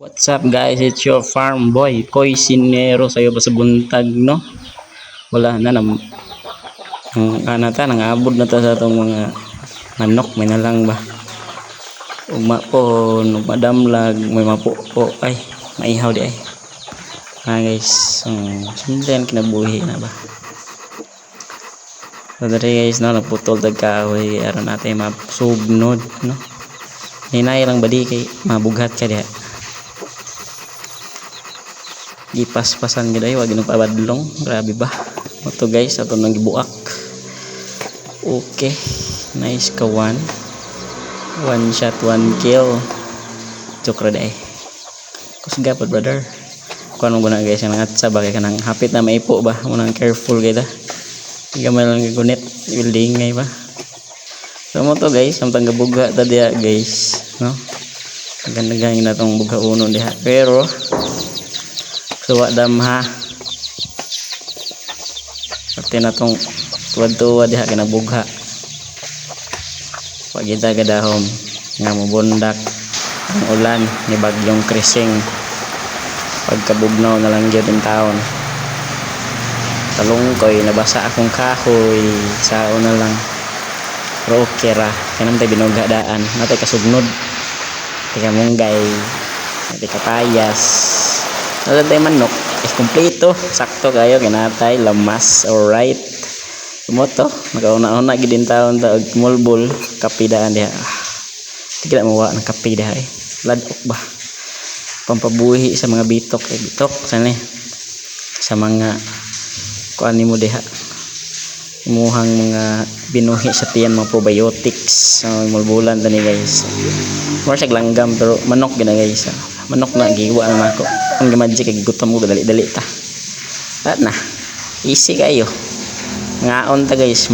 What's up guys, it's your farm boy Koy Sinero sa'yo pa sa buntag, no? Wala na nam ta nangabot na ta sa atong mga manok. May nalang ba ugmapon ug madamlag may mapupo ay maihaw di ay guys. Sundan kinabuhi na ba so dere guys, no? Naputol tag kahoy aron natin masugnod, no? Hinay lang badi kay mabughat ka diha. Gipas-pasan gid ay wag ginong pabadlong, grabe ba moto guys ato nang gibuak. Okay, nice ka one shot one kill chukra day kusga pod brother. Kuan mo guna guys ang atsa ba kay kanang hapit na maipo ba mo nang careful gid gamay lang gigunit building ngay ba. So mo to guys samtang gabugha ta diha guys, no? Ganda-ganda na tong bugha uno diha pero suwa damha pati na tong tuwad-tuwad diha kinabugha pag kita gadahom nga mubundak ang ulan ni bagyong krising pagkabugnaw na lang gyud ang taon. Talungkoy nabasa akong kahoy sa una lang pero okay ra kanang tay binugadaan natay kasugnod tika munggay natay kapayas natay manok is kompleto sakto kayo kinatay lamas. Alright, sumoto nakauna-una gid din taon ta og mulbol kapidaan diha. Tigla mawa ng kapida ay ladok ba pampabuhi sa mga bitok sani sa mga kuan nimo diha imuhang mga binuhi sa tiyan mga probiotics mulbulan tani guys. More siya langgam pero manok gina guys. Manok na giwa na nako ang magic kay gutom ko dali-dali ta. At na easy kayo ngaon ta guys.